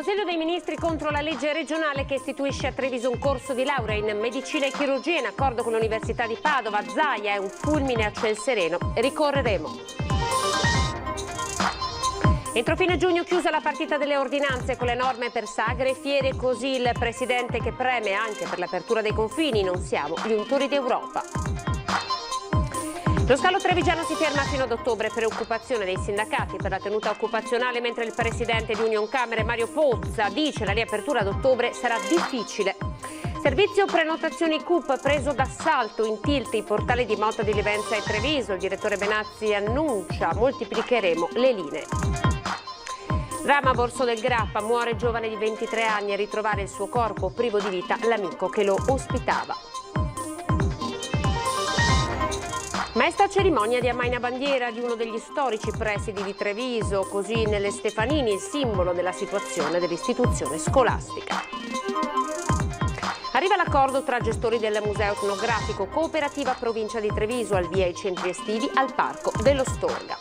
Consiglio dei Ministri contro la legge regionale che istituisce a Treviso un corso di laurea in medicina e chirurgia in accordo con l'Università di Padova. Zaia è un fulmine a ciel sereno. Ricorreremo. Entro fine giugno chiusa la partita delle ordinanze con le norme per sagre e fiere, così il Presidente che preme anche per l'apertura dei confini. Non siamo gli untori d'Europa. Lo scalo trevigiano si ferma fino ad ottobre, preoccupazione dei sindacati per la tenuta occupazionale, mentre il presidente di Unioncamere Mario Pozza dice la riapertura ad ottobre sarà difficile. Servizio prenotazioni CUP preso d'assalto, in tilt i portali di Motta di Livenza e Treviso. Il direttore Benazzi annuncia moltiplicheremo le linee. Dramma a Borso del Grappa, muore giovane di 23 anni, a ritrovare il suo corpo privo di vita l'amico che lo ospitava. Maestra cerimonia di ammaina bandiera di uno degli storici presidi di Treviso, così nelle Stefanini il simbolo della situazione dell'istituzione scolastica. Arriva l'accordo tra gestori del Museo Etnografico, Cooperativa Provincia di Treviso, al via ai centri estivi al Parco dello Storga.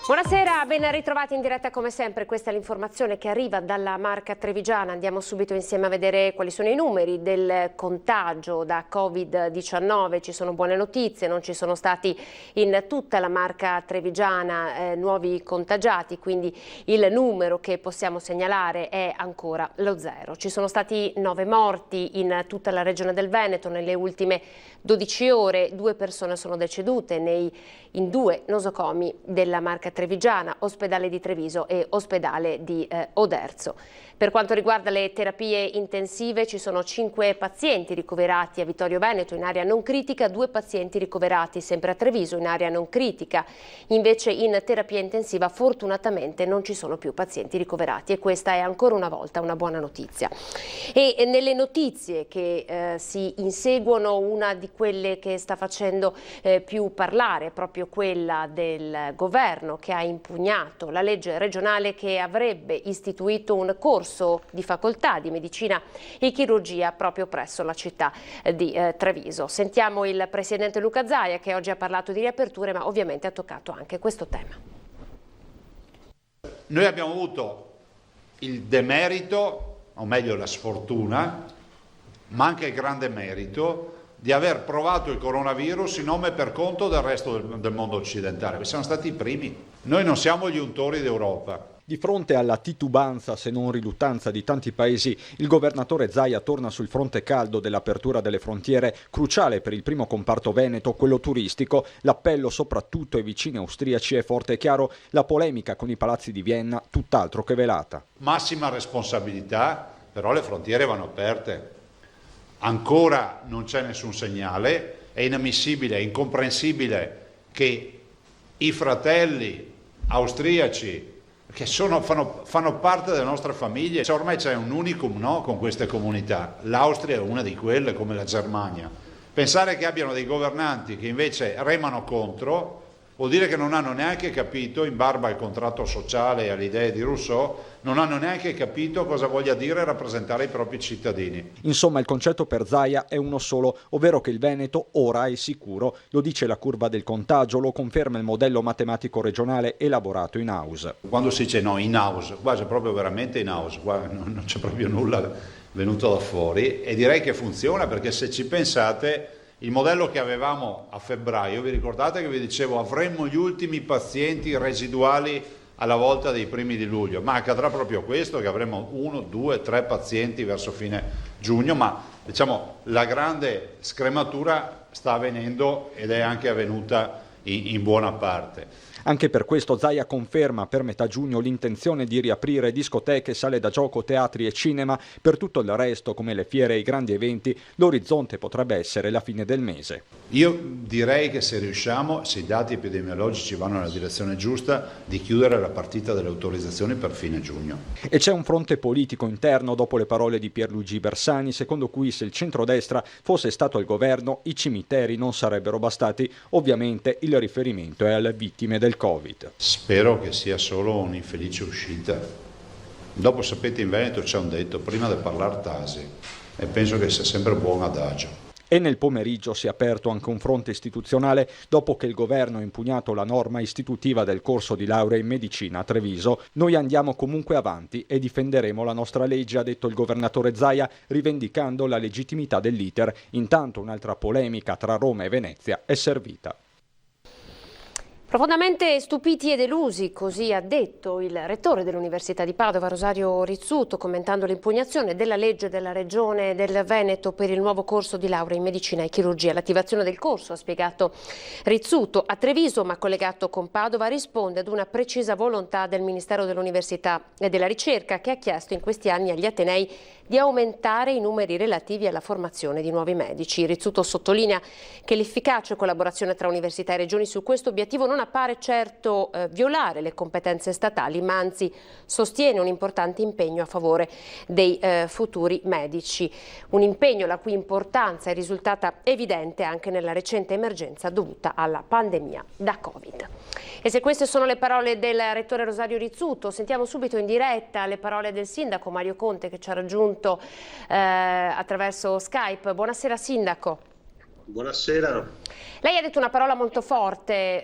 Buonasera, ben ritrovati in diretta come sempre. Questa è l'informazione che arriva dalla Marca trevigiana. Andiamo subito insieme a vedere quali sono i numeri del contagio da Covid-19. Ci sono buone notizie, non ci sono stati in tutta la Marca trevigiana nuovi contagiati, quindi il numero che possiamo segnalare è ancora lo 0. Ci sono stati 9 morti in tutta la regione del Veneto nelle ultime 12 ore, 2 persone sono decedute in 2 nosocomi della Marca trevigiana, ospedale di Treviso e ospedale di Oderzo. Per quanto riguarda le terapie intensive ci sono 5 pazienti ricoverati a Vittorio Veneto in area non critica, 2 pazienti ricoverati sempre a Treviso in area non critica. Invece in terapia intensiva fortunatamente non ci sono più pazienti ricoverati e questa è ancora una volta una buona notizia. E nelle notizie che si inseguono, una di quelle che sta facendo più parlare è proprio quella del governo che ha impugnato la legge regionale che avrebbe istituito un corso di facoltà di medicina e chirurgia proprio presso la città di Treviso. Sentiamo il presidente Luca Zaia che oggi ha parlato di riaperture, ma ovviamente ha toccato anche questo tema. Noi abbiamo avuto il demerito, o meglio la sfortuna, ma anche il grande merito di aver provato il coronavirus in nome e per conto del resto del mondo occidentale, perché siamo stati i primi. Noi non siamo gli untori d'Europa. Di fronte alla titubanza, se non riluttanza di tanti paesi, il governatore Zaia torna sul fronte caldo dell'apertura delle frontiere, cruciale per il primo comparto veneto, quello turistico. L'appello soprattutto ai vicini austriaci è forte e chiaro, la polemica con i palazzi di Vienna tutt'altro che velata. Massima responsabilità, però le frontiere vanno aperte. Ancora non c'è nessun segnale, è inammissibile, è incomprensibile che i fratelli austriaci che fanno parte delle nostre famiglie, ormai c'è un unicum, no, con queste comunità. L'Austria è una di quelle, come la Germania. Pensare che abbiano dei governanti che invece remano contro vuol dire che non hanno neanche capito, in barba al contratto sociale e alle idee di Rousseau, non hanno neanche capito cosa voglia dire rappresentare i propri cittadini. Insomma, il concetto per Zaia è uno solo, ovvero che il Veneto ora è sicuro. Lo dice la curva del contagio, lo conferma il modello matematico regionale elaborato in house. Quando si dice no, in house, qua c'è proprio veramente in house, qua non c'è proprio nulla venuto da fuori, e direi che funziona, perché se ci pensate, il modello che avevamo a febbraio, vi ricordate che vi dicevo avremmo gli ultimi pazienti residuali alla volta dei primi di luglio, ma accadrà proprio questo, che avremo 1, 2, 3 pazienti verso fine giugno, ma diciamo la grande scrematura sta avvenendo ed è anche avvenuta in buona parte. Anche per questo Zaia conferma per metà giugno l'intenzione di riaprire discoteche, sale da gioco, teatri e cinema. Per tutto il resto, come le fiere e i grandi eventi, l'orizzonte potrebbe essere la fine del mese. Io direi che se riusciamo, se i dati epidemiologici vanno nella direzione giusta, di chiudere la partita delle autorizzazioni per fine giugno. E c'è un fronte politico interno dopo le parole di Pierluigi Bersani, secondo cui se il centrodestra fosse stato al governo i cimiteri non sarebbero bastati. Ovviamente il riferimento è alle vittime del Covid. Spero che sia solo un'infelice uscita. Dopo, sapete, in Veneto c'è un detto, prima di parlare tasi, e penso che sia sempre buon adagio. E nel pomeriggio si è aperto anche un fronte istituzionale dopo che il governo ha impugnato la norma istitutiva del corso di laurea in medicina a Treviso. Noi andiamo comunque avanti e difenderemo la nostra legge, ha detto il governatore Zaia, rivendicando la legittimità dell'iter. Intanto un'altra polemica tra Roma e Venezia è servita. Profondamente stupiti e delusi, così ha detto il rettore dell'Università di Padova, Rosario Rizzuto, commentando l'impugnazione della legge della Regione del Veneto per il nuovo corso di laurea in medicina e chirurgia. L'attivazione del corso, ha spiegato Rizzuto, a Treviso, ma collegato con Padova, risponde ad una precisa volontà del Ministero dell'Università e della Ricerca, che ha chiesto in questi anni agli atenei di aumentare i numeri relativi alla formazione di nuovi medici. Rizzuto sottolinea che l'efficace collaborazione tra università e regioni su questo obiettivo non appare certo violare le competenze statali, ma anzi sostiene un importante impegno a favore dei futuri medici. Un impegno la cui importanza è risultata evidente anche nella recente emergenza dovuta alla pandemia da Covid. E se queste sono le parole del rettore Rosario Rizzuto, sentiamo subito in diretta le parole del sindaco Mario Conte, che ci ha raggiunto attraverso Skype. Buonasera sindaco. Buonasera. Lei ha detto una parola molto forte,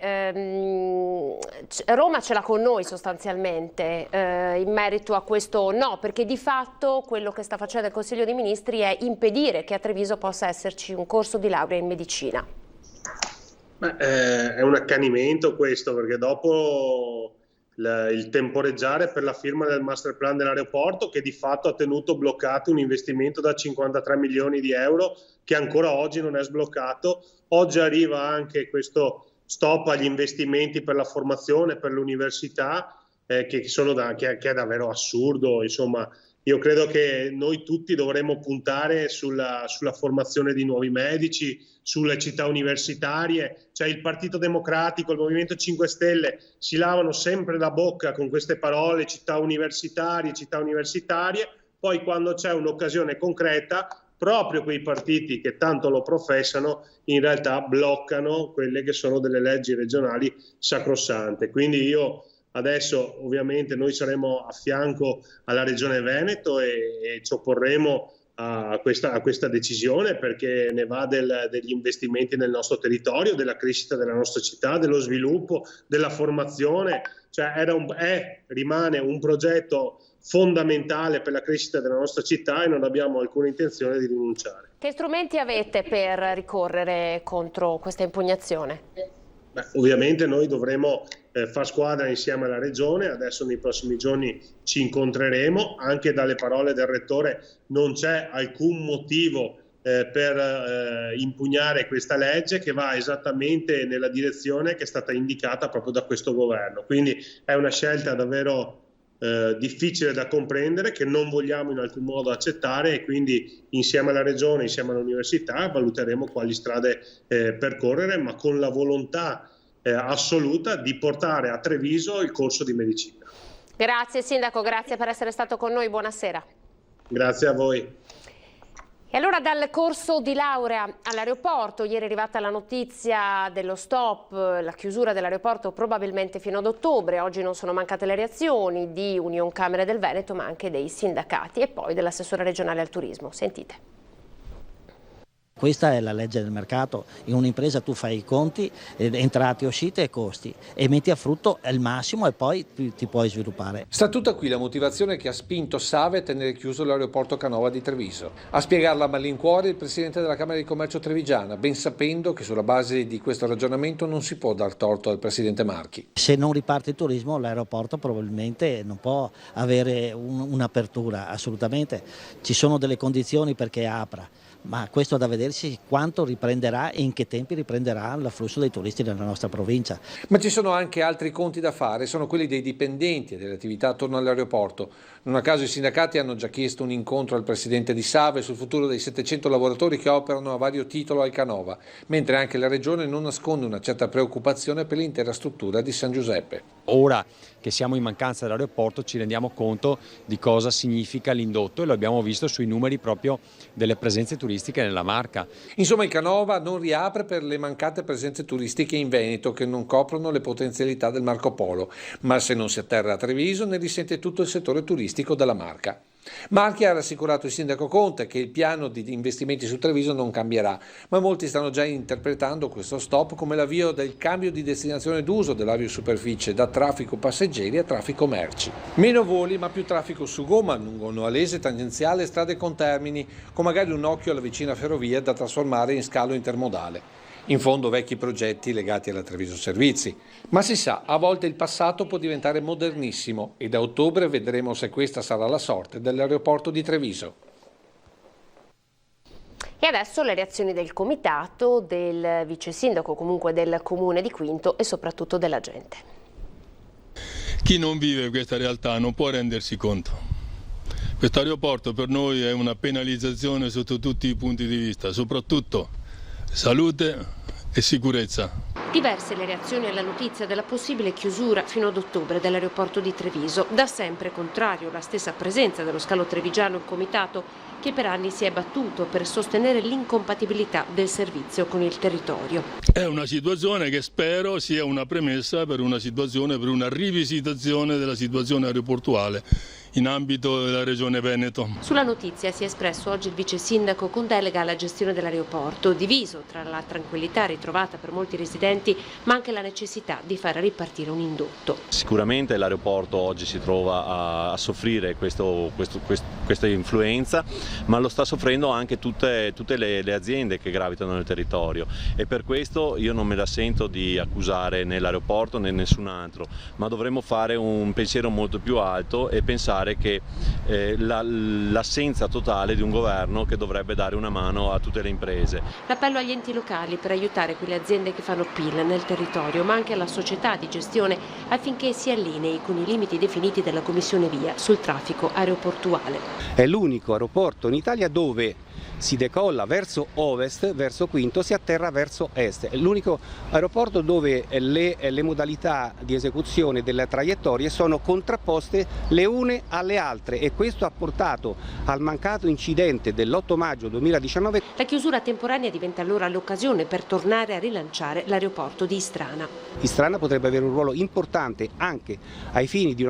Roma ce l'ha con noi sostanzialmente in merito a questo no, perché di fatto quello che sta facendo il Consiglio dei Ministri è impedire che a Treviso possa esserci un corso di laurea in medicina. È un accanimento questo, perché dopo il temporeggiare per la firma del master plan dell'aeroporto, che di fatto ha tenuto bloccato un investimento da 53 milioni di euro che ancora oggi non è sbloccato. Oggi arriva anche questo stop agli investimenti per la formazione, per l'università, che è davvero assurdo. Insomma, io credo che noi tutti dovremmo puntare sulla formazione di nuovi medici, sulle città universitarie. Cioè il Partito Democratico, il Movimento 5 Stelle si lavano sempre la bocca con queste parole, città universitarie, poi quando c'è un'occasione concreta, proprio quei partiti che tanto lo professano in realtà bloccano quelle che sono delle leggi regionali sacrosante. Quindi io adesso ovviamente noi saremo a fianco alla Regione Veneto e ci opporremo a questa decisione, perché ne va degli investimenti nel nostro territorio, della crescita della nostra città, dello sviluppo, della formazione. Cioè rimane un progetto fondamentale per la crescita della nostra città e non abbiamo alcuna intenzione di rinunciare. Che strumenti avete per ricorrere contro questa impugnazione? Ovviamente noi dovremo far squadra insieme alla Regione. Adesso nei prossimi giorni ci incontreremo. Anche dalle parole del Rettore non c'è alcun motivo per impugnare questa legge, che va esattamente nella direzione che è stata indicata proprio da questo governo. Quindi è una scelta davvero difficile da comprendere, che non vogliamo in alcun modo accettare, e quindi insieme alla Regione, insieme all'Università valuteremo quali strade percorrere, ma con la volontà assoluta di portare a Treviso il corso di medicina. Grazie Sindaco, grazie per essere stato con noi, buonasera. Grazie a voi. E allora dal corso di laurea all'aeroporto, ieri è arrivata la notizia dello stop, la chiusura dell'aeroporto probabilmente fino ad ottobre. Oggi non sono mancate le reazioni di Union Camere del Veneto, ma anche dei sindacati e poi dell'assessore regionale al turismo. Sentite. Questa è la legge del mercato. In un'impresa tu fai i conti, entrate, uscite e costi, e metti a frutto il massimo e poi ti puoi sviluppare. Sta tutta qui la motivazione che ha spinto Save a tenere chiuso l'aeroporto Canova di Treviso. A spiegarla a malincuore il presidente della Camera di Commercio trevigiana, ben sapendo che sulla base di questo ragionamento non si può dar torto al presidente Marchi. Se non riparte il turismo, l'aeroporto probabilmente non può avere un'apertura, assolutamente. Ci sono delle condizioni perché apra, ma questo è da vedersi quanto riprenderà e in che tempi riprenderà l'afflusso dei turisti nella nostra provincia. Ma ci sono anche altri conti da fare, sono quelli dei dipendenti e delle attività attorno all'aeroporto. Non a caso i sindacati hanno già chiesto un incontro al presidente di Save sul futuro dei 700 lavoratori che operano a vario titolo al Canova, mentre anche la Regione non nasconde una certa preoccupazione per l'intera struttura di San Giuseppe. Ora che siamo in mancanza dell'aeroporto ci rendiamo conto di cosa significa l'indotto e lo abbiamo visto sui numeri proprio delle presenze turistiche nella Marca. Insomma, il Canova non riapre per le mancate presenze turistiche in Veneto che non coprono le potenzialità del Marco Polo, ma se non si atterra a Treviso ne risente tutto il settore turistico della Marca. Marchi ha rassicurato il sindaco Conte che il piano di investimenti su Treviso non cambierà, ma molti stanno già interpretando questo stop come l'avvio del cambio di destinazione d'uso dell'aviosuperficie da traffico passeggeri a traffico merci. Meno voli ma più traffico su gomma lungo Noalese, tangenziale e strade contermini, con magari un occhio alla vicina ferrovia da trasformare in scalo intermodale. In fondo vecchi progetti legati alla Treviso Servizi. Ma si sa, a volte il passato può diventare modernissimo e da ottobre vedremo se questa sarà la sorte dell'aeroporto di Treviso. E adesso le reazioni del comitato, del vice sindaco, comunque del comune di Quinto e soprattutto della gente. Chi non vive questa realtà non può rendersi conto. Questo aeroporto per noi è una penalizzazione sotto tutti i punti di vista, soprattutto salute e sicurezza. Diverse le reazioni alla notizia della possibile chiusura fino ad ottobre dell'aeroporto di Treviso. Da sempre contrario la stessa presenza dello scalo trevigiano in comitato, che per anni si è battuto per sostenere l'incompatibilità del servizio con il territorio. È una situazione che spero sia una premessa per una rivisitazione della situazione aeroportuale in ambito della Regione Veneto. Sulla notizia si è espresso oggi il vice sindaco con delega alla gestione dell'aeroporto, diviso tra la tranquillità ritrovata per molti residenti ma anche la necessità di far ripartire un indotto. Sicuramente l'aeroporto oggi si trova a soffrire questa influenza, ma lo sta soffrendo anche tutte le aziende che gravitano nel territorio, e per questo io non me la sento di accusare né l'aeroporto né nessun altro, ma dovremmo fare un pensiero molto più alto e pensare che l'assenza totale di un governo che dovrebbe dare una mano a tutte le imprese. L'appello agli enti locali per aiutare quelle aziende che fanno PIL nel territorio, ma anche alla società di gestione affinché si allinei con i limiti definiti dalla Commissione Via sul traffico aeroportuale. È l'unico aeroporto in Italia dove si decolla verso ovest, verso Quinto, si atterra verso est. È l'unico aeroporto dove le modalità di esecuzione delle traiettorie sono contrapposte le une alle altre, e questo ha portato al mancato incidente dell'8 maggio 2019. La chiusura temporanea diventa allora l'occasione per tornare a rilanciare l'aeroporto di Istrana. Istrana potrebbe avere un ruolo importante anche ai fini di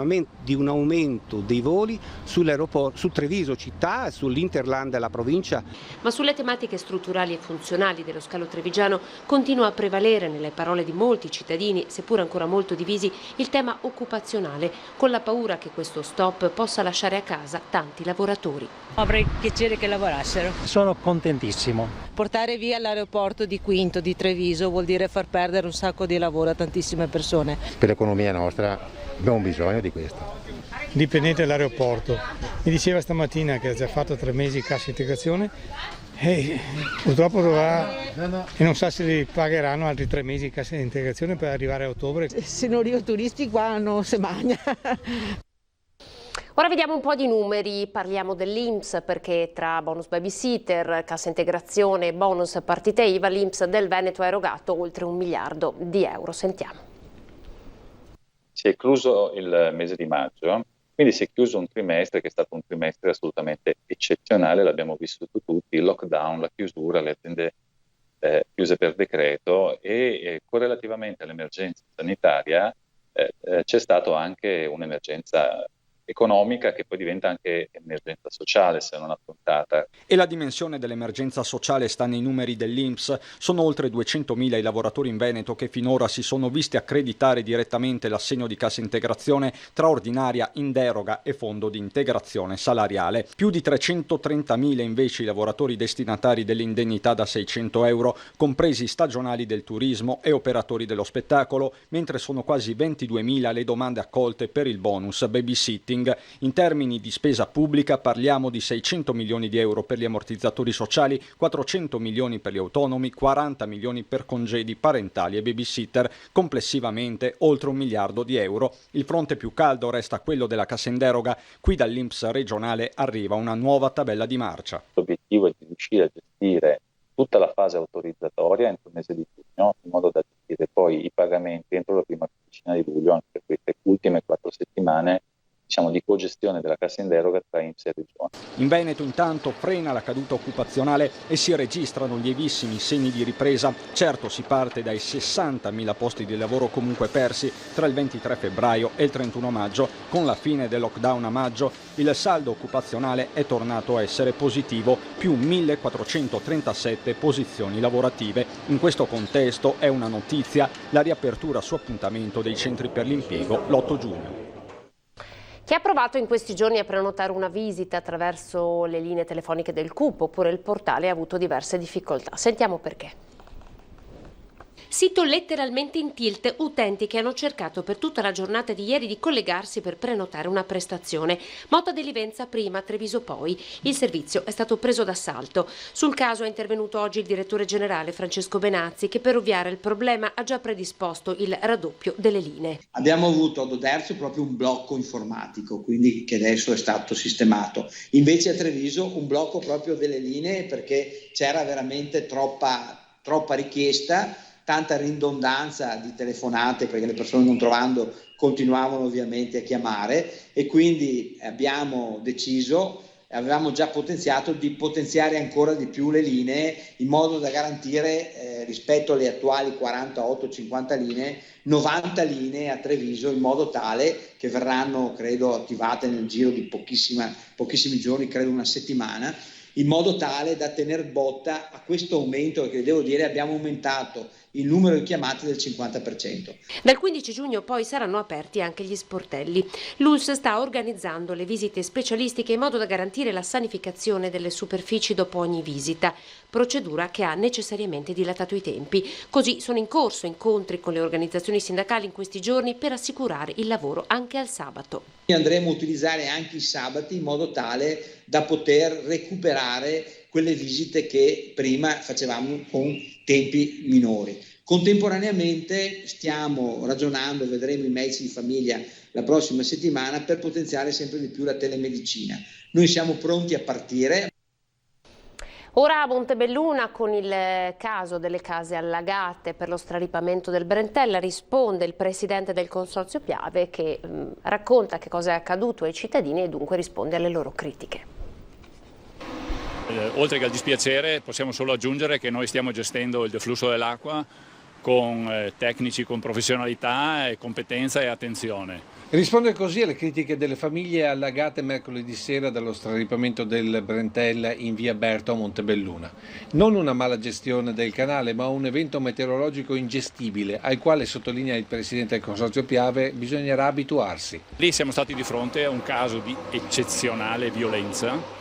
un aumento dei voli sull'aeroporto, su Treviso città e sull'Interland della provincia. Ma sulle tematiche strutturali e funzionali dello scalo trevigiano continua a prevalere nelle parole di molti cittadini, seppur ancora molto divisi, il tema occupazionale, con la paura che questo stop possa lasciare a casa tanti lavoratori. Avrei piacere che lavorassero. Sono contentissimo. Portare via l'aeroporto di Quinto, di Treviso, vuol dire far perdere un sacco di lavoro a tantissime persone. Per l'economia nostra abbiamo bisogno di questo. Dipendente dell'aeroporto, mi diceva stamattina che ha già fatto 3 mesi cassa integrazione e purtroppo dovrà, e non sa se li pagheranno altri 3 mesi di cassa integrazione per arrivare a ottobre. Se non arrivo turisti qua non si mangia. Ora vediamo un po' di numeri, parliamo dell'INPS perché tra bonus babysitter, cassa integrazione e bonus partite IVA l'INPS del Veneto ha erogato oltre 1 miliardo di euro. Sentiamo. Si è chiuso il mese di maggio, quindi si è chiuso un trimestre che è stato un trimestre assolutamente eccezionale, l'abbiamo vissuto tutti, il lockdown, la chiusura, le aziende chiuse per decreto e correlativamente all'emergenza sanitaria c'è stata anche un'emergenza economica che poi diventa anche emergenza sociale se non affrontata. E la dimensione dell'emergenza sociale sta nei numeri dell'INPS. Sono oltre 200.000 i lavoratori in Veneto che finora si sono visti accreditare direttamente l'assegno di cassa integrazione tra ordinaria, in deroga e fondo di integrazione salariale. Più di 330.000 invece i lavoratori destinatari dell'indennità da 600 euro, compresi stagionali del turismo e operatori dello spettacolo, mentre sono quasi 22.000 le domande accolte per il bonus babysitting. In termini di spesa pubblica parliamo di 600 milioni di euro per gli ammortizzatori sociali, 400 milioni per gli autonomi, 40 milioni per congedi parentali e babysitter, complessivamente oltre 1 miliardo di euro. Il fronte più caldo resta quello della cassa in deroga, qui dall'INPS regionale arriva una nuova tabella di marcia. L'obiettivo è di riuscire a gestire tutta la fase autorizzatoria entro il mese di giugno, in modo da gestire poi i pagamenti entro la prima quindicina di luglio, anche per queste ultime 4 settimane di cogestione della cassa in deroga tra INPS e Regione. In Veneto intanto frena la caduta occupazionale e si registrano lievissimi segni di ripresa. Certo, si parte dai 60.000 posti di lavoro comunque persi tra il 23 febbraio e il 31 maggio. Con la fine del lockdown a maggio il saldo occupazionale è tornato a essere positivo, più 1.437 posizioni lavorative. In questo contesto è una notizia la riapertura su appuntamento dei centri per l'impiego l'8 giugno. Chi ha provato in questi giorni a prenotare una visita attraverso le linee telefoniche del CUP oppure il portale ha avuto diverse difficoltà. Sentiamo perché. Sito letteralmente in tilt, utenti che hanno cercato per tutta la giornata di ieri di collegarsi per prenotare una prestazione. Motta di Livenza prima, Treviso poi. Il servizio è stato preso d'assalto. Sul caso è intervenuto oggi il direttore generale Francesco Benazzi, che per ovviare il problema ha già predisposto il raddoppio delle linee. Abbiamo avuto ad Oderzo proprio un blocco informatico, quindi che adesso è stato sistemato. Invece a Treviso un blocco proprio delle linee perché c'era veramente troppa richiesta, tanta ridondanza di telefonate perché le persone non trovando continuavano ovviamente a chiamare e quindi abbiamo deciso, avevamo già potenziato di potenziare ancora di più le linee in modo da garantire rispetto alle attuali 48-50 linee, 90 linee a Treviso in modo tale che verranno credo attivate nel giro di pochissimi giorni, credo una settimana, in modo tale da tener botta a questo aumento che devo dire abbiamo aumentato il numero di chiamate del 50%. Dal 15 giugno poi saranno aperti anche gli sportelli. L'ULSS sta organizzando le visite specialistiche in modo da garantire la sanificazione delle superfici dopo ogni visita, procedura che ha necessariamente dilatato i tempi. Così sono in corso incontri con le organizzazioni sindacali in questi giorni per assicurare il lavoro anche al sabato. Andremo a utilizzare anche i sabati in modo tale da poter recuperare quelle visite che prima facevamo con tempi minori. Contemporaneamente stiamo ragionando, vedremo i medici di famiglia la prossima settimana per potenziare sempre di più la telemedicina. Noi siamo pronti a partire. Ora a Montebelluna con il caso delle case allagate per lo straripamento del Brentella risponde il presidente del Consorzio Piave che racconta che cosa è accaduto ai cittadini e dunque risponde alle loro critiche. Oltre che al dispiacere possiamo solo aggiungere che noi stiamo gestendo il deflusso dell'acqua con tecnici con professionalità e competenza e attenzione. Risponde così alle critiche delle famiglie allagate mercoledì sera dallo straripamento del Brentella in via Berto a Montebelluna. Non una mala gestione del canale, ma un evento meteorologico ingestibile al quale, sottolinea il presidente del Consorzio Piave, bisognerà abituarsi. Lì siamo stati di fronte a un caso di eccezionale violenza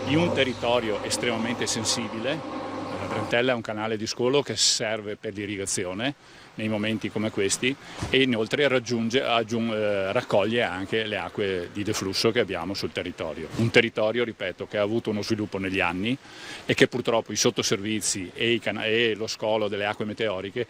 di un territorio estremamente sensibile. La Brentella è un canale di scolo che serve per l'irrigazione nei momenti come questi e inoltre raccoglie anche le acque di deflusso che abbiamo sul territorio. Un territorio, ripeto, che ha avuto uno sviluppo negli anni e che purtroppo i sottoservizi e lo scolo delle acque meteoriche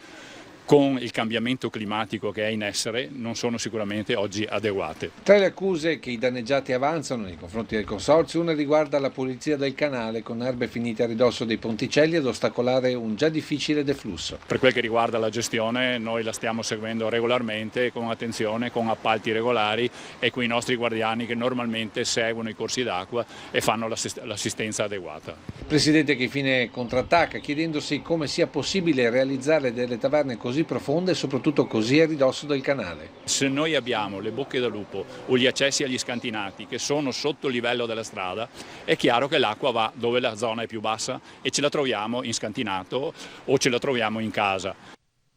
con il cambiamento climatico che è in essere non sono sicuramente oggi adeguate. Tra le accuse che i danneggiati avanzano nei confronti del Consorzio, una riguarda la pulizia del canale con erbe finite a ridosso dei ponticelli ad ostacolare un già difficile deflusso. Per quel che riguarda la gestione noi la stiamo seguendo regolarmente, con attenzione, con appalti regolari e con i nostri guardiani che normalmente seguono i corsi d'acqua e fanno l'assistenza adeguata. Il presidente che infine contrattacca chiedendosi come sia possibile realizzare delle taverne così profonde e soprattutto così a ridosso del canale. Se noi abbiamo le bocche da lupo o gli accessi agli scantinati che sono sotto il livello della strada, è chiaro che l'acqua va dove la zona è più bassa e ce la troviamo in scantinato o ce la troviamo in casa.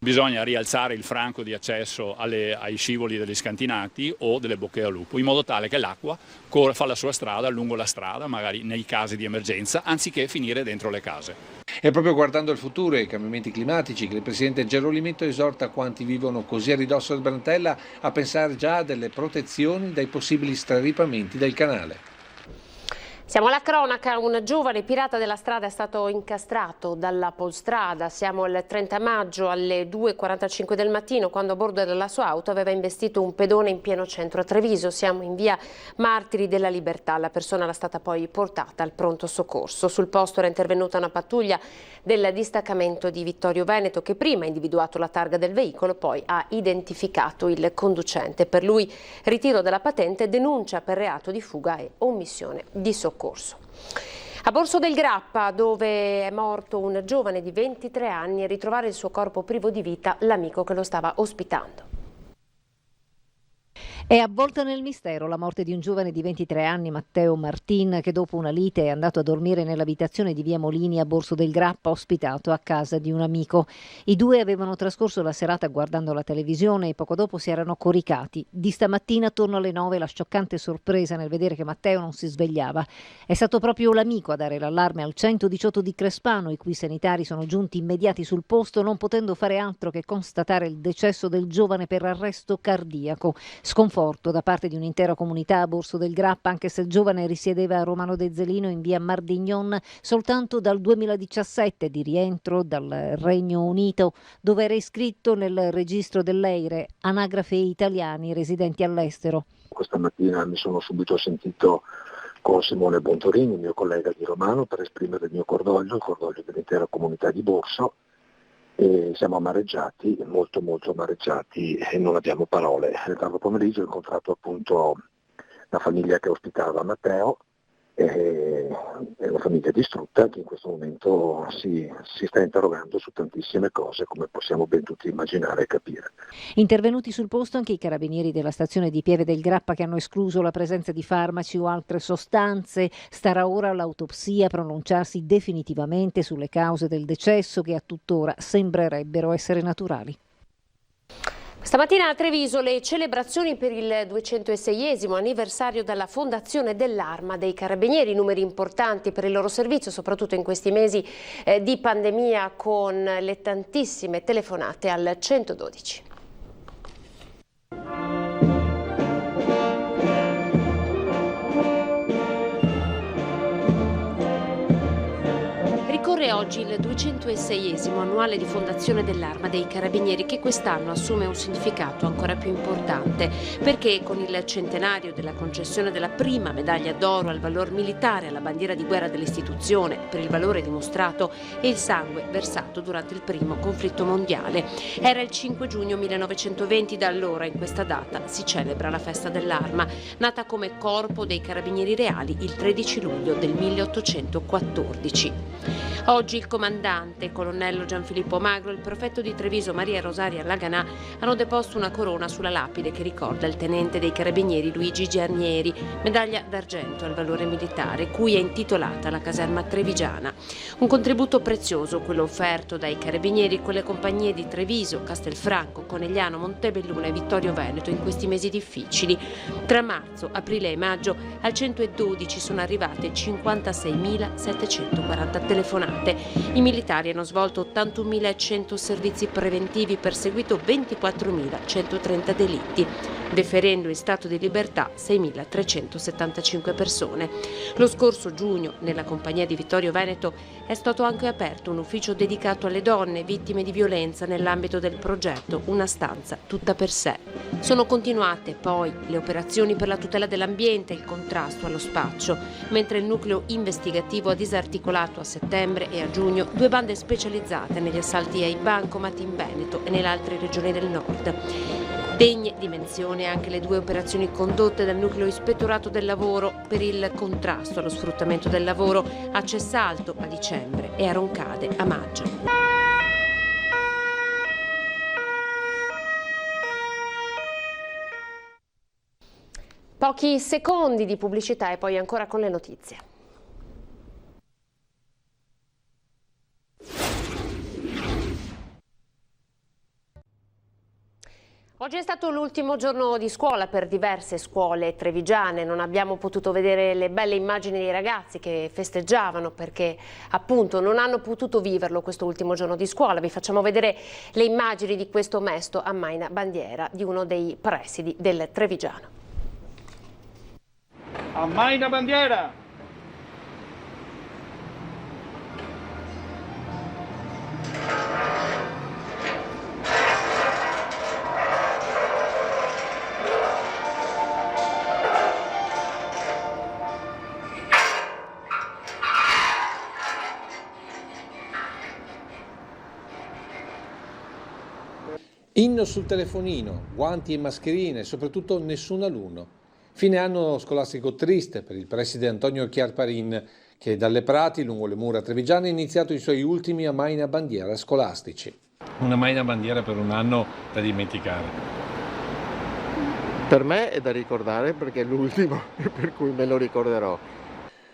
Bisogna rialzare il franco di accesso ai scivoli degli scantinati o delle bocche da lupo, in modo tale che l'acqua fa la sua strada lungo la strada, magari nei casi di emergenza, anziché finire dentro le case. È proprio guardando il futuro e i cambiamenti climatici che il presidente Gerolimento esorta quanti vivono così a ridosso del Brentella a pensare già a delle protezioni dai possibili straripamenti del canale. Siamo alla cronaca, un giovane pirata della strada è stato incastrato dalla Polstrada. Siamo il 30 maggio alle 2:45 del mattino quando a bordo della sua auto aveva investito un pedone in pieno centro a Treviso. Siamo in via Martiri della Libertà. La persona era stata poi portata al pronto soccorso. Sul posto era intervenuta una pattuglia del distaccamento di Vittorio Veneto che prima ha individuato la targa del veicolo, poi ha identificato il conducente. Per lui ritiro della patente, denuncia per reato di fuga e omissione di soccorso. A Borso del Grappa, dove è morto un giovane di 23 anni, e ritrovare il suo corpo privo di vita l'amico che lo stava ospitando. È avvolta nel mistero la morte di un giovane di 23 anni, Matteo Martin, che dopo una lite è andato a dormire nell'abitazione di via Molini a Borso del Grappa, ospitato a casa di un amico. I due avevano trascorso la serata guardando la televisione e poco dopo si erano coricati. Di stamattina, attorno alle 9, la scioccante sorpresa nel vedere che Matteo non si svegliava. È stato proprio l'amico a dare l'allarme al 118 di Crespano, i cui sanitari sono giunti immediati sul posto, non potendo fare altro che constatare il decesso del giovane per arresto cardiaco. Sconforto da parte di un'intera comunità a Borso del Grappa, anche se il giovane risiedeva a Romano de Zelino in via Mardignon soltanto dal 2017, di rientro dal Regno Unito, dove era iscritto nel registro dell'EIRE, anagrafe italiani residenti all'estero. Questa mattina mi sono subito sentito con Simone Bontorini, mio collega di Romano, per esprimere il mio cordoglio, il cordoglio dell'intera comunità di Borso. E siamo amareggiati, molto amareggiati, e non abbiamo parole. Tardo pomeriggio ho incontrato appunto la famiglia che ospitava Matteo, e è una famiglia distrutta che in questo momento si sta interrogando su tantissime cose, come possiamo ben tutti immaginare e capire. Intervenuti sul posto anche i carabinieri della stazione di Pieve del Grappa, che hanno escluso la presenza di farmaci o altre sostanze. Starà ora all'autopsia pronunciarsi definitivamente sulle cause del decesso, che a tuttora sembrerebbero essere naturali. Stamattina a Treviso le celebrazioni per il 206esimo anniversario della fondazione dell'Arma dei Carabinieri, numeri importanti per il loro servizio, soprattutto in questi mesi di pandemia, con le tantissime telefonate al 112. Ricorre oggi il 206esimo annuale di fondazione dell'Arma dei Carabinieri, che quest'anno assume un significato ancora più importante, perché con il centenario della concessione della prima medaglia d'oro al valor militare alla bandiera di guerra dell'istituzione per il valore dimostrato e il sangue versato durante il primo conflitto mondiale. Era il 5 giugno 1920, da allora in questa data si celebra la festa dell'Arma, nata come Corpo dei Carabinieri Reali il 13 luglio del 1814. Oggi il comandante, colonnello Gianfilippo Magro, e il prefetto di Treviso Maria Rosaria Laganà hanno deposto una corona sulla lapide che ricorda il tenente dei carabinieri Luigi Giarnieri, medaglia d'argento al valore militare, cui è intitolata la caserma trevigiana. Un contributo prezioso quello offerto dai carabinieri con le compagnie di Treviso, Castelfranco, Conegliano, Montebelluna e Vittorio Veneto in questi mesi difficili. Tra marzo, aprile e maggio al 112 sono arrivate 56.740 telefonate. I militari hanno svolto 81.100 servizi preventivi, perseguito 24.130 delitti, deferendo in stato di libertà 6.375 persone. Lo scorso giugno, nella compagnia di Vittorio Veneto, è stato anche aperto un ufficio dedicato alle donne vittime di violenza nell'ambito del progetto Una stanza tutta per sé. Sono continuate poi le operazioni per la tutela dell'ambiente e il contrasto allo spaccio, mentre il nucleo investigativo ha disarticolato a settembre e a giugno 2 bande specializzate negli assalti ai bancomat in Veneto e nelle altre regioni del nord. Degne di menzione anche le 2 operazioni condotte dal nucleo ispettorato del lavoro per il contrasto allo sfruttamento del lavoro a Cessalto a dicembre e a Roncade a maggio. Pochi secondi di pubblicità e poi ancora con le notizie. Oggi è stato l'ultimo giorno di scuola per diverse scuole trevigiane. Non abbiamo potuto vedere le belle immagini dei ragazzi che festeggiavano perché appunto non hanno potuto viverlo questo ultimo giorno di scuola. Vi facciamo vedere le immagini di questo mesto a Maina Bandiera, di uno dei presidi del Trevigiano. A Maina Bandiera! Inno sul telefonino, guanti e mascherine e soprattutto nessun alunno. Fine anno scolastico triste per il preside Antonio Chiarparin, che dalle Prati, lungo le mura trevigiane, ha iniziato i suoi ultimi ammaina bandiera scolastici. Una ammaina bandiera per un anno da dimenticare. Per me è da ricordare perché è l'ultimo, per cui me lo ricorderò.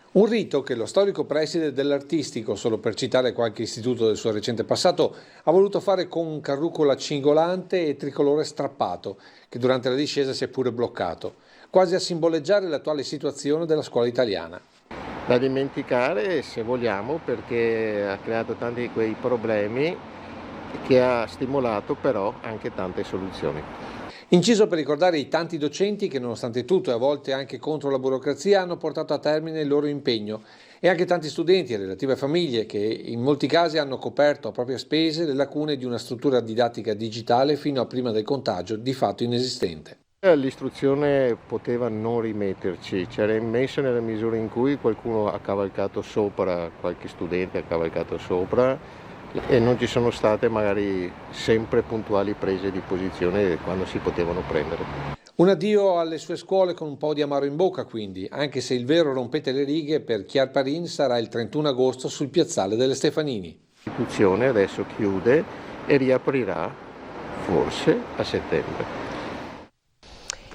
Un rito che lo storico preside dell'Artistico, solo per citare qualche istituto del suo recente passato, ha voluto fare con carrucola cingolante e tricolore strappato, che durante la discesa si è pure bloccato, quasi a simboleggiare l'attuale situazione della scuola italiana. Da dimenticare, se vogliamo, perché ha creato tanti quei problemi che ha stimolato però anche tante soluzioni. Inciso per ricordare i tanti docenti che, nonostante tutto e a volte anche contro la burocrazia, hanno portato a termine il loro impegno, e anche tanti studenti e relative famiglie che in molti casi hanno coperto a proprie spese le lacune di una struttura didattica digitale fino a prima del contagio di fatto inesistente. L'istruzione poteva non rimetterci, c'era immesso nella misura in cui qualcuno ha cavalcato sopra, qualche studente ha cavalcato sopra, e non ci sono state magari sempre puntuali prese di posizione quando si potevano prendere. Un addio alle sue scuole con un po' di amaro in bocca quindi, anche se il vero rompete le righe per Chiarparin sarà il 31 agosto sul piazzale delle Stefanini. L'istituzione adesso chiude e riaprirà forse a settembre.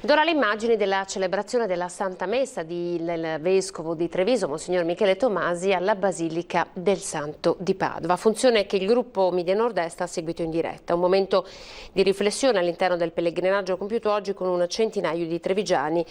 Ed ora le immagini della celebrazione della Santa Messa del Vescovo di Treviso, Monsignor Michele Tomasi, alla Basilica del Santo di Padova. Funzione che il gruppo Media Nord-Est ha seguito in diretta. Un momento di riflessione all'interno del pellegrinaggio compiuto oggi con un centinaio di trevigiani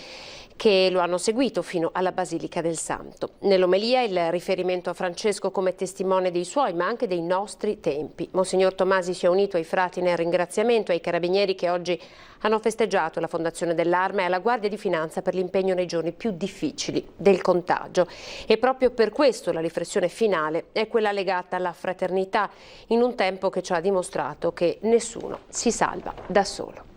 che lo hanno seguito fino alla Basilica del Santo. Nell'omelia il riferimento a Francesco come testimone dei suoi, ma anche dei nostri tempi. Monsignor Tomasi si è unito ai frati nel ringraziamento ai carabinieri che oggi hanno festeggiato la fondazione dell'Arma e alla Guardia di Finanza per l'impegno nei giorni più difficili del contagio. E proprio per questo la riflessione finale è quella legata alla fraternità in un tempo che ci ha dimostrato che nessuno si salva da solo.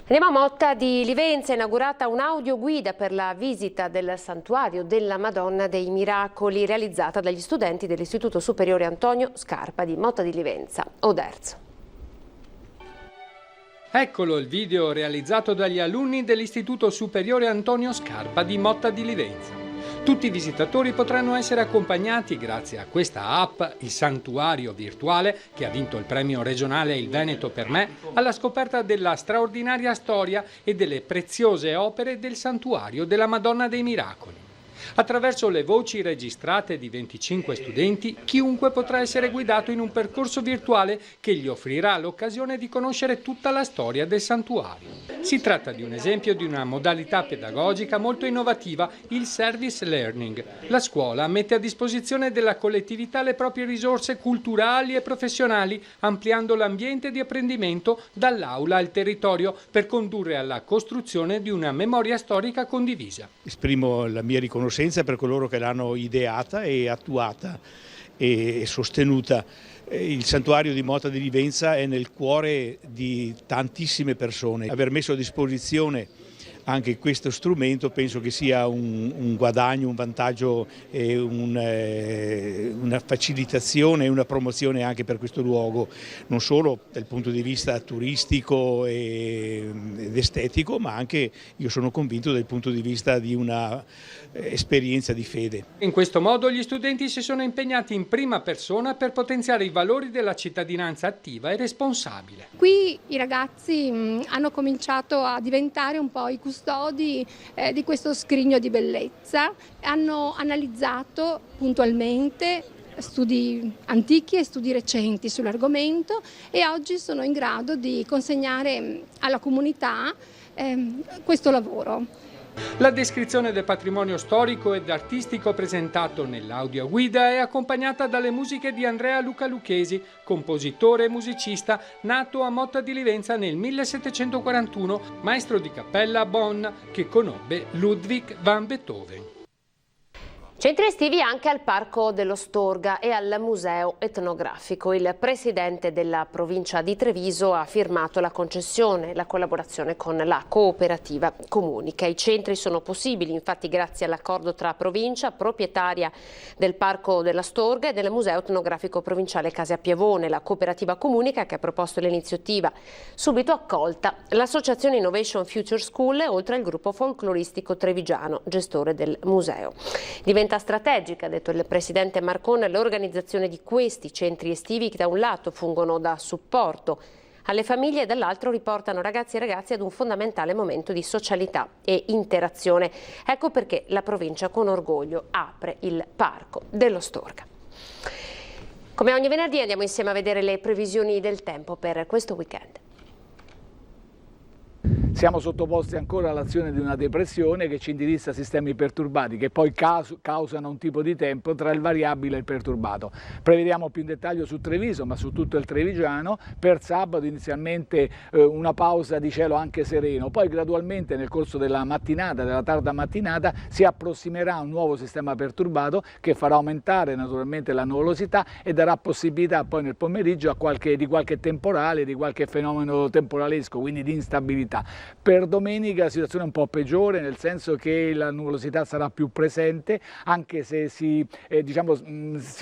Andiamo a Motta di Livenza, è inaugurata un'audioguida per la visita del santuario della Madonna dei Miracoli realizzata dagli studenti dell'Istituto Superiore Antonio Scarpa di Motta di Livenza, Oderzo. Eccolo il video realizzato dagli alunni dell'Istituto Superiore Antonio Scarpa di Motta di Livenza. Tutti i visitatori potranno essere accompagnati grazie a questa app, il santuario virtuale, che ha vinto il premio regionale Il Veneto per me, alla scoperta della straordinaria storia e delle preziose opere del santuario della Madonna dei Miracoli. Attraverso le voci registrate di 25 studenti, chiunque potrà essere guidato in un percorso virtuale che gli offrirà l'occasione di conoscere tutta la storia del santuario. Si tratta di un esempio di una modalità pedagogica molto innovativa, il service learning. La scuola mette a disposizione della collettività le proprie risorse culturali e professionali, ampliando l'ambiente di apprendimento dall'aula al territorio per condurre alla costruzione di una memoria storica condivisa. Esprimo la mia riconoscenza per coloro che l'hanno ideata e attuata e sostenuta. Il santuario di Motta di Livenza è nel cuore di tantissime persone. Aver messo a disposizione anche questo strumento penso che sia un guadagno, un vantaggio e una facilitazione e una promozione anche per questo luogo, non solo dal punto di vista turistico ed estetico, ma anche, io sono convinto, dal punto di vista di una esperienza di fede. In questo modo gli studenti si sono impegnati in prima persona per potenziare i valori della cittadinanza attiva e responsabile. Qui i ragazzi hanno cominciato a diventare un po' i custodi di questo scrigno di bellezza, hanno analizzato puntualmente studi antichi e studi recenti sull'argomento e oggi sono in grado di consegnare alla comunità questo lavoro. La descrizione del patrimonio storico ed artistico presentato nell'audioguida è accompagnata dalle musiche di Andrea Luca Lucchesi, compositore e musicista nato a Motta di Livenza nel 1741, maestro di cappella a Bonn, che conobbe Ludwig van Beethoven. Centri estivi anche al Parco dello Storga e al Museo Etnografico. Il presidente della provincia di Treviso ha firmato la concessione e la collaborazione con la cooperativa Comunica. I centri sono possibili infatti grazie all'accordo tra provincia, proprietaria del Parco della Storga e del Museo Etnografico Provinciale Case a Pievone. La cooperativa Comunica, che ha proposto l'iniziativa, subito accolta l'associazione Innovation Future School, oltre al gruppo folcloristico trevigiano, gestore del museo. Diventa strategica, ha detto il presidente Marcon, l'organizzazione di questi centri estivi che da un lato fungono da supporto alle famiglie e dall'altro riportano ragazzi e ragazze ad un fondamentale momento di socialità e interazione. Ecco perché la provincia con orgoglio apre il Parco dello Storga. Come ogni venerdì andiamo insieme a vedere le previsioni del tempo per questo weekend. Siamo sottoposti ancora all'azione di una depressione che ci indirizza a sistemi perturbati che poi causano un tipo di tempo tra il variabile e il perturbato. Prevediamo più in dettaglio su Treviso, ma su tutto il Trevigiano. Per sabato inizialmente una pausa di cielo anche sereno, poi gradualmente nel corso della mattinata, della tarda mattinata, si approssimerà un nuovo sistema perturbato che farà aumentare naturalmente la nuvolosità e darà possibilità poi nel pomeriggio di qualche temporale, di qualche fenomeno temporalesco, quindi di instabilità. Per domenica la situazione è un po' peggiore, nel senso che la nuvolosità sarà più presente, anche se si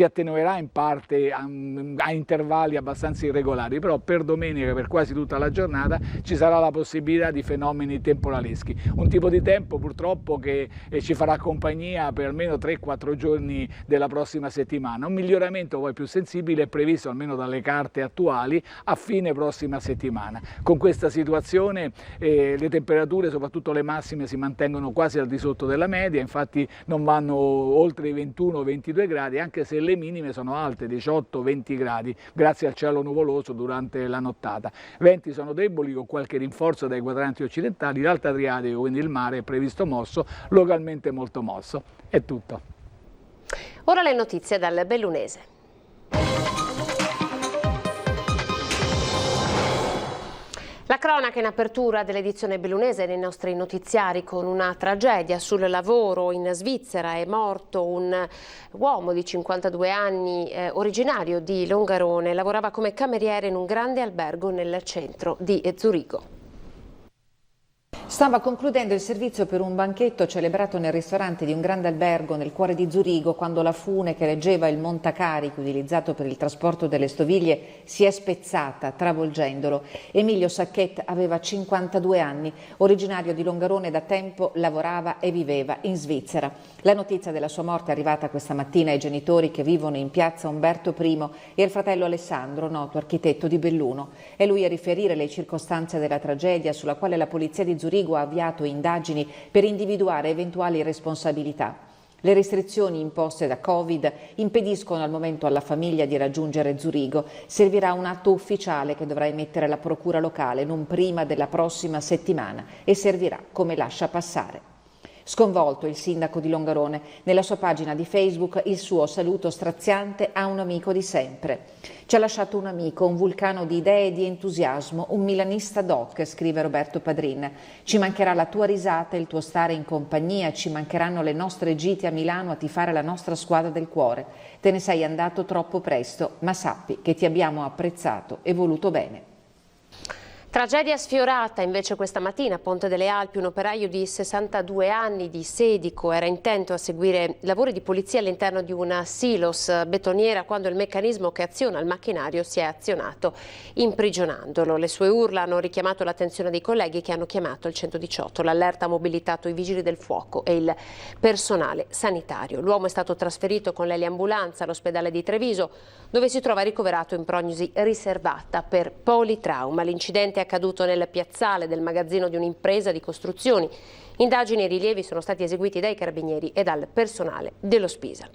attenuerà in parte a intervalli abbastanza irregolari, però per domenica, per quasi tutta la giornata, ci sarà la possibilità di fenomeni temporaleschi. Un tipo di tempo purtroppo che ci farà compagnia per almeno 3-4 giorni della prossima settimana. Un miglioramento poi più sensibile è previsto, almeno dalle carte attuali, a fine prossima settimana. Con questa situazione le temperature, soprattutto le massime, si mantengono quasi al di sotto della media, infatti non vanno oltre i 21-22 gradi, anche se le minime sono alte, 18-20 gradi, grazie al cielo nuvoloso durante la nottata. Venti sono deboli con qualche rinforzo dai quadranti occidentali, l'Alto Adriatico, quindi il mare, è previsto mosso, localmente molto mosso. È tutto. Ora le notizie dal Bellunese. La cronaca in apertura dell'edizione bellunese nei nostri notiziari con una tragedia sul lavoro in Svizzera. È morto un uomo di 52 anni originario di Longarone, lavorava come cameriere in un grande albergo nel centro di Zurigo. Stava concludendo il servizio per un banchetto celebrato nel ristorante di un grande albergo nel cuore di Zurigo quando la fune che reggeva il montacarichi utilizzato per il trasporto delle stoviglie si è spezzata, travolgendolo. Emilio Sacchet aveva 52 anni, originario di Longarone, da tempo lavorava e viveva in Svizzera. La notizia della sua morte è arrivata questa mattina ai genitori che vivono in piazza Umberto I e al fratello Alessandro, noto architetto di Belluno. È lui a riferire le circostanze della tragedia, sulla quale la polizia di Zurigo ha avviato indagini per individuare eventuali responsabilità. Le restrizioni imposte da Covid impediscono al momento alla famiglia di raggiungere Zurigo. Servirà un atto ufficiale che dovrà emettere la procura locale non prima della prossima settimana e servirà come lascia passare. Sconvolto il sindaco di Longarone, nella sua pagina di Facebook il suo saluto straziante a un amico di sempre. Ci ha lasciato un amico, un vulcano di idee e di entusiasmo, un milanista doc, scrive Roberto Padrin. Ci mancherà la tua risata, il tuo stare in compagnia, ci mancheranno le nostre gite a Milano a tifare la nostra squadra del cuore. Te ne sei andato troppo presto, ma sappi che ti abbiamo apprezzato e voluto bene. Tragedia sfiorata invece questa mattina a Ponte delle Alpi. Un operaio di 62 anni di Sedico era intento a seguire lavori di polizia all'interno di una silos betoniera quando il meccanismo che aziona il macchinario si è azionato imprigionandolo. Le sue urla hanno richiamato l'attenzione dei colleghi che hanno chiamato il 118. L'allerta ha mobilitato i vigili del fuoco e il personale sanitario. L'uomo è stato trasferito con l'eliambulanza all'ospedale di Treviso, dove si trova ricoverato in prognosi riservata per politrauma. L'incidente è accaduto nel piazzale del magazzino di un'impresa di costruzioni. Indagini e rilievi sono stati eseguiti dai carabinieri e dal personale dello Spisa.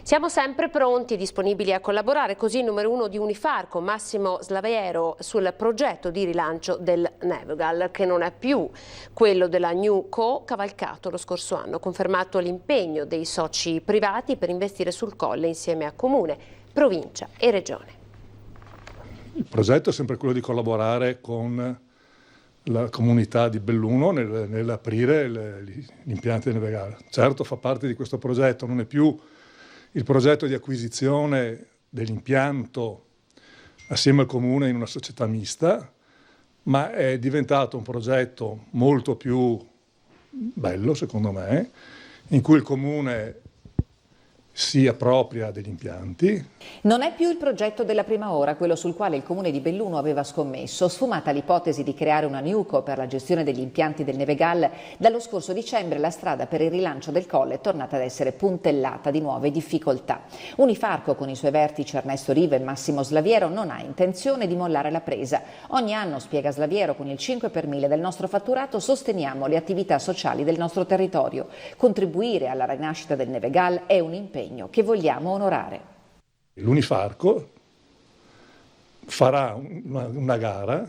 Siamo sempre pronti e disponibili a collaborare, così il numero 1 di Unifarco, Massimo Slaviero, sul progetto di rilancio del Nevegal, che non è più quello della New Co, cavalcato lo scorso anno. Confermato l'impegno dei soci privati per investire sul Colle insieme a Comune, Provincia e Regione. Il progetto è sempre quello di collaborare con la comunità di Belluno nell'aprire gli impianti del Nevegal. Certo, fa parte di questo progetto, non è più il progetto di acquisizione dell'impianto assieme al comune in una società mista, ma è diventato un progetto molto più bello, secondo me, in cui il comune si appropria degli impianti. Non è più il progetto della prima ora, quello sul quale il comune di Belluno aveva scommesso. Sfumata l'ipotesi di creare una NewCo per la gestione degli impianti del Nevegal, dallo scorso dicembre la strada per il rilancio del colle è tornata ad essere puntellata di nuove difficoltà. Unifarco, con i suoi vertici Ernesto Riva e Massimo Slaviero, non ha intenzione di mollare la presa. Ogni anno, spiega Slaviero, con il 5 per 1000 del nostro fatturato sosteniamo le attività sociali del nostro territorio. Contribuire alla rinascita del Nevegal è un impegno che vogliamo onorare. L'Unifarco farà una gara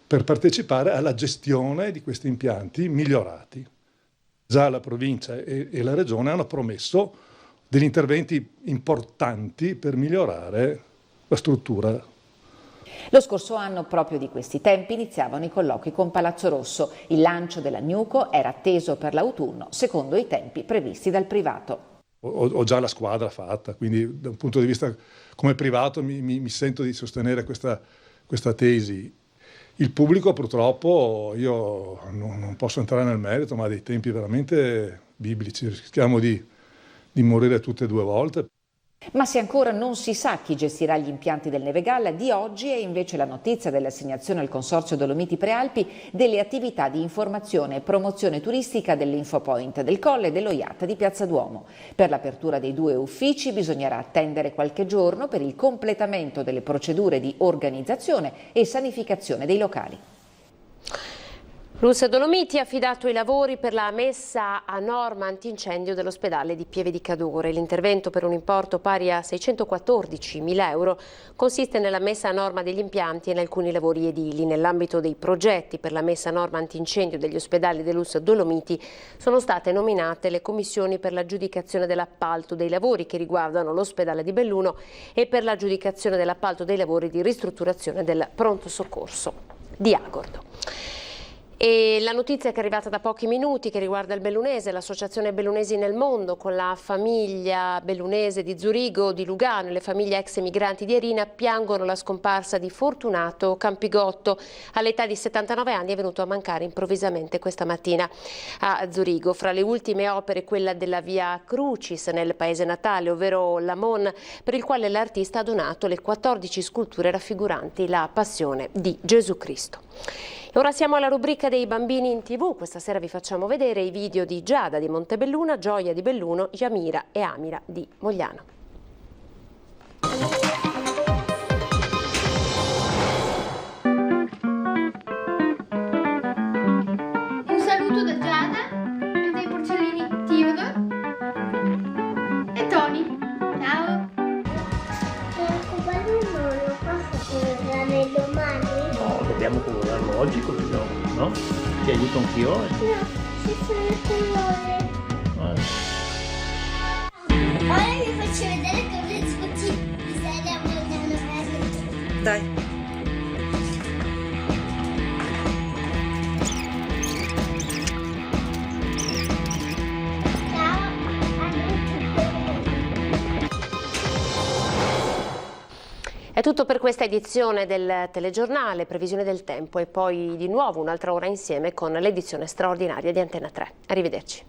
per partecipare alla gestione di questi impianti migliorati. Già la provincia e la regione hanno promesso degli interventi importanti per migliorare la struttura. Lo scorso anno, proprio di questi tempi, iniziavano i colloqui con Palazzo Rosso. Il lancio della NewCo era atteso per l'autunno, secondo i tempi previsti dal privato. Ho già la squadra fatta, quindi da un punto di vista come privato mi sento di sostenere questa tesi. Il pubblico purtroppo, io non posso entrare nel merito, ma ha dei tempi veramente biblici, rischiamo di morire tutte e due volte. Ma se ancora non si sa chi gestirà gli impianti del Nevegal, di oggi è invece la notizia dell'assegnazione al Consorzio Dolomiti Prealpi delle attività di informazione e promozione turistica dell'Infopoint del Colle e dello IAT di Piazza Duomo. Per l'apertura dei 2 uffici bisognerà attendere qualche giorno per il completamento delle procedure di organizzazione e sanificazione dei locali. L'ULSS Dolomiti ha affidato i lavori per la messa a norma antincendio dell'ospedale di Pieve di Cadore. L'intervento, per un importo pari a 614.000 euro, consiste nella messa a norma degli impianti e in alcuni lavori edili. Nell'ambito dei progetti per la messa a norma antincendio degli ospedali dell'ULSS Dolomiti sono state nominate le commissioni per l'aggiudicazione dell'appalto dei lavori che riguardano l'ospedale di Belluno e per l'aggiudicazione dell'appalto dei lavori di ristrutturazione del pronto soccorso di Agordo. E la notizia che è arrivata da pochi minuti, che riguarda il bellunese, l'associazione Bellunesi nel Mondo, con la famiglia bellunese di Zurigo, di Lugano e le famiglie ex emigranti di Erina, piangono la scomparsa di Fortunato Campigotto. All'età di 79 anni è venuto a mancare improvvisamente questa mattina a Zurigo. Fra le ultime opere quella della Via Crucis nel paese natale, ovvero l'Amon, per il quale l'artista ha donato le 14 sculture raffiguranti la passione di Gesù Cristo. Ora siamo alla rubrica dei bambini in TV. Questa sera vi facciamo vedere i video di Giada di Montebelluna, Gioia di Belluno, Yamira e Amira di Mogliano. Un saluto da Giada e dai porcellini Theodore e Tony. Ciao! Non lo posso colorare domani? No, dobbiamo colorarlo oggi come no? No? Ti aiuto anch'io? No, ci sono i colori. Ora vi faccio vedere come sbucci di serie a Mogliano. Dai. È tutto per questa edizione del telegiornale, previsione del tempo e poi di nuovo un'altra ora insieme con l'edizione straordinaria di Antena 3. Arrivederci.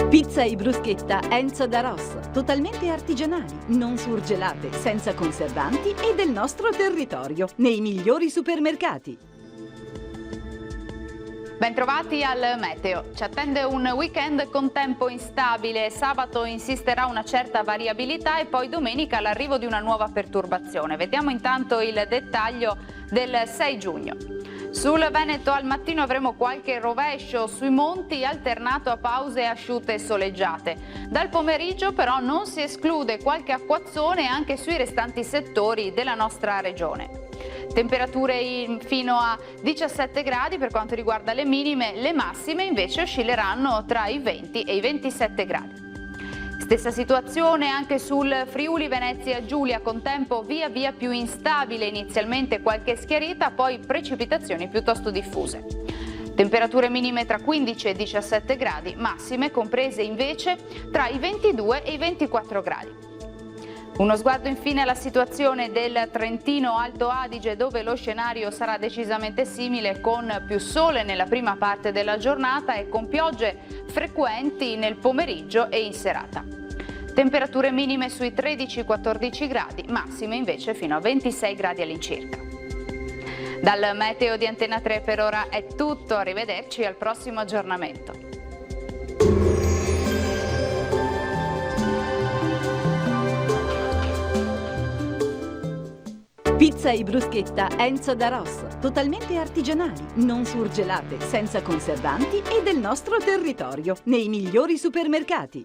Pizza e bruschetta Enzo da Rosso, totalmente artigianali, non surgelate, senza conservanti e del nostro territorio, nei migliori supermercati. Bentrovati al meteo. Ci attende un weekend con tempo instabile. Sabato insisterà una certa variabilità e poi domenica l'arrivo di una nuova perturbazione. Vediamo intanto il dettaglio del 6 giugno. Sul Veneto al mattino avremo qualche rovescio sui monti alternato a pause asciutte e soleggiate. Dal pomeriggio però non si esclude qualche acquazzone anche sui restanti settori della nostra regione. Temperature fino a 17 gradi per quanto riguarda le minime, le massime invece oscilleranno tra i 20 e i 27 gradi. Stessa situazione anche sul Friuli Venezia Giulia, con tempo via via più instabile, inizialmente qualche schiarita, poi precipitazioni piuttosto diffuse. Temperature minime tra 15 e 17 gradi, massime comprese invece tra i 22 e i 24 gradi. Uno sguardo infine alla situazione del Trentino Alto Adige, dove lo scenario sarà decisamente simile, con più sole nella prima parte della giornata e con piogge frequenti nel pomeriggio e in serata. Temperature minime sui 13-14 gradi, massime invece fino a 26 gradi all'incirca. Dal meteo di Antena 3 per ora è tutto, arrivederci al prossimo aggiornamento. Pizza e bruschetta Enzo da Ross, totalmente artigianali, non surgelate, senza conservanti e del nostro territorio, nei migliori supermercati.